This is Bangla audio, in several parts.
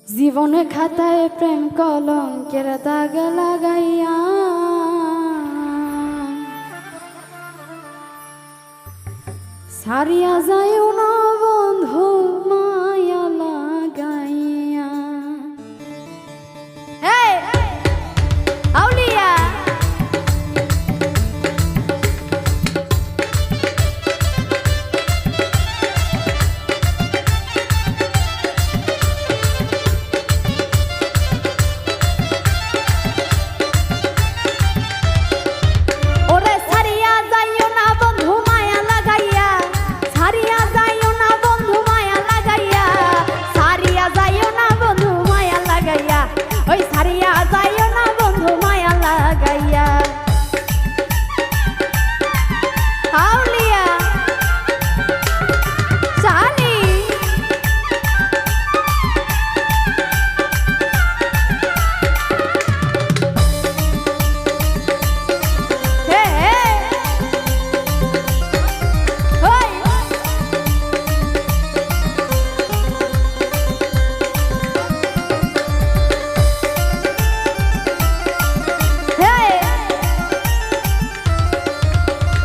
জীবনে খাতায় প্রেম কলঙ্কের দাগ লাগাইয়া সারিয়া যায় না বন্ধু মায়া লাগাইয়া। এই আউলিয়া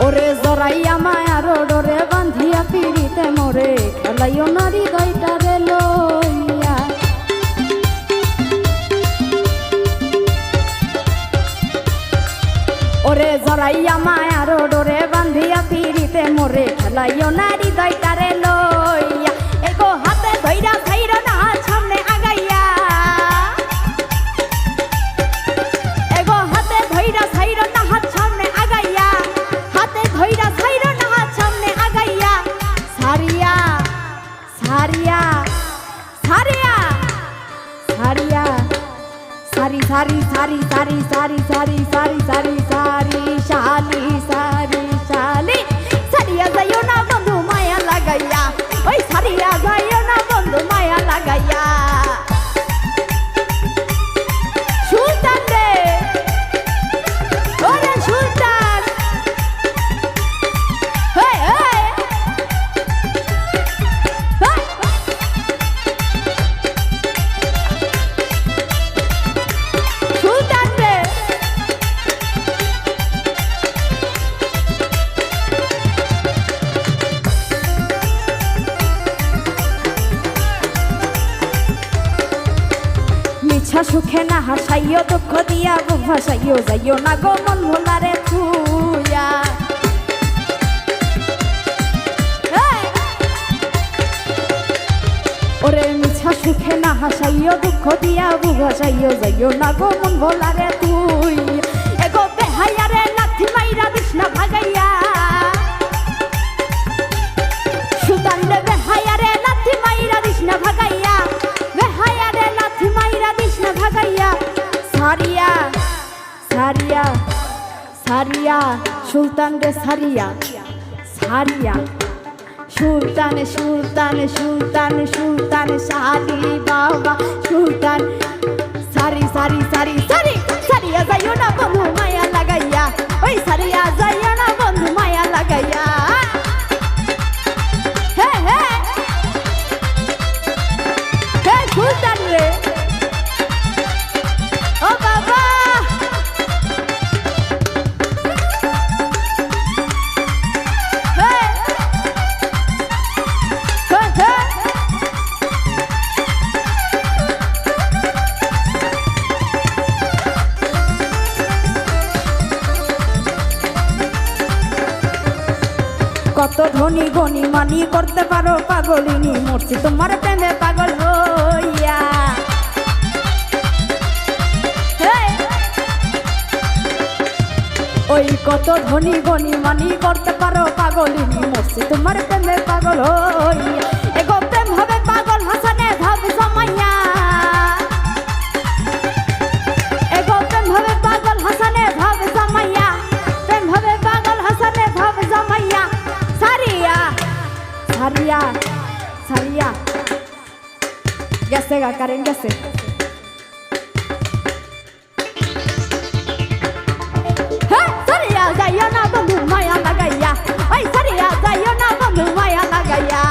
ওরে জরাইয়া মায়া রোডরে বান্ধিয়া পিড়িতে মোরে খেলাইও নারী গাইটারে লইয়া। ওরে জরাইয়া মায়া রোডরে বান্ধিয়া পিড়িতে মোরে খেলাইও নারী গাইটারে লইয়া। এগো হাতে ধইরা খাইরো না সামনে আগাইয়া, এগো হাতে ধইরা খাইরো না হাত সামনে আগাইয়া, হাতে ধইরা খাইরো না হাত সামনে আগাইয়া। সারিয়া সারিয়া সারিয়া সারিয়া সারি সারি সারি সারি সারি সারি সারি সারি সারি শালি সারি শালি সারিয়া যাইও না বন্ধু মায়া লাগাইয়া, ওই সারিয়া যাইও না বন্ধু মায়া লাগাইয়া। সুলতান রে ওরে সুলতান, হেই হেই হেই সুলতান রে মিছা সুখে না হাসাইও দুঃখ দিয়া বুক ভাসাইও যাইও না গো মন ভোলারে থুইয়া। ওরে মিছা সুখে না হাসাইও দুঃখ দিয়া বুক ভাসাইও যাইও না গো মন ভোলারে তুই। এগো বেহাইয়ারে লাথি মাইরা দিস না ভাগাইয়া, সুলতান রে বেহাইয়ারে লাথি মাইরা দিস না ভাগাইয়া, বেহাইয়ারে লাথি মাইরা দিস না ভাগাইয়া। সারিয়া সারিয়া সারিয়া সুলতান রে সারিয়া সারিয়া সুলতান সুলতান সুলতান সুলতান সারি বাবা সুলতান সারি সারি সারি সারি সারিয়া যাইও না বন্ধু মায়া লাগাইয়া, ওই সারিয়া যাইও না বন্ধু মায়া লাগাইয়া। হে হে হে সুলতান রে ও বাবা কত ধনী গনি মানি করতে পারো পাগলিনী, মরছি তোমার প্রেমে পাগল হইয়া। ওই কত ধনী গনি মানি করতে পারো পাগলিনী, মরছি তোমার প্রেমে পাগল হইয়া। এগো প্রেম হবে পাগল হাসানে ভাব জমাইয়া, এগো প্রেম হবে পাগল হাসানে ভাব জমাইয়া, প্রেম হবে পাগল হাসানে ভাব জমাইয়া। সারিয়া সারিয়া সারিয়া গেছে গা কারেন্ট গেছে। হ্যাঁ সারিয়া যাইও না বন্ধু মায়া লাগাইয়া, ওই সারিয়া যাইও না বন্ধু মায়া লাগাইয়া।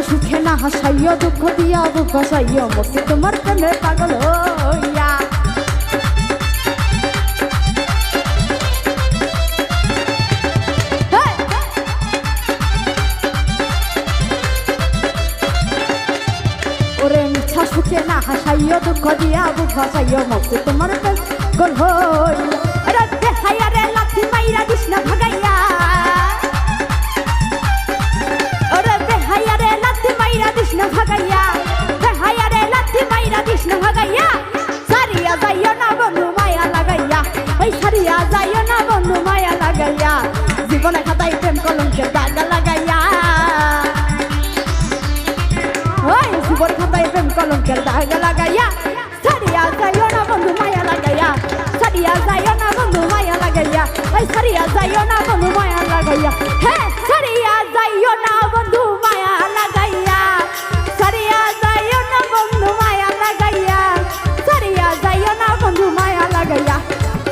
সুখে না হাসাইও দুঃখ দিয়া বুক ভাসাইও মরছি তোমার প্রেমে পাগল হইয়া ওরে মিছা সুখে না হাসাইও দুঃখ দিয়া বুক ভাসাইও মরছি তোমার প্রেমে পাগল হইয়া রে বেহায়া রে লাথি মাইরা দিস না ভাগাইয়া ভাগাইয়া বেহায়া রে লাথি মাইরা দিস না ভাগাইয়া সারিয়া যাইও না বন্ধু মায়া লাগাইয়া ওই সারিয়া যাইও না বন্ধু মায়া লাগাইয়া জীবনে খাতায় প্রেম কলঙ্কের দাগ লাগাইয়া ওই জীবন খাতায় প্রেম কলঙ্কের দাগ লাগাইয়া সারিয়া যাইও না বন্ধু মায়া লাগাইয়া সারিয়া যাইও না বন্ধু মায়া লাগাইয়া ওই সারিয়া যাইও না বন্ধু মায়া লাগাইয়া হ্যাঁ সারিয়া যাইও না বন্ধু মায়া লাগাইয়া সারিয়া যাইও না বন্ধু মায়া লাগাইয়া সারিয়া যাইও না বন্ধু মায়া লাগাইয়া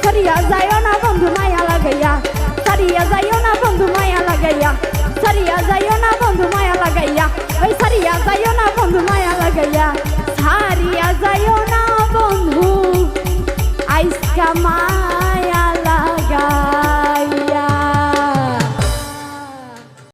সারিয়া যাইও না বন্ধু মায়া লাগাইয়া সারিয়া যাইও না বন্ধু মায়া লাগাইয়া সারিয়া যাইও না বন্ধু মায়া লাগাইয়া ওই সারিয়া যাইও না বন্ধু মায়া লাগাইয়া সারিয়া যাইও না বন্ধু আইসকা মা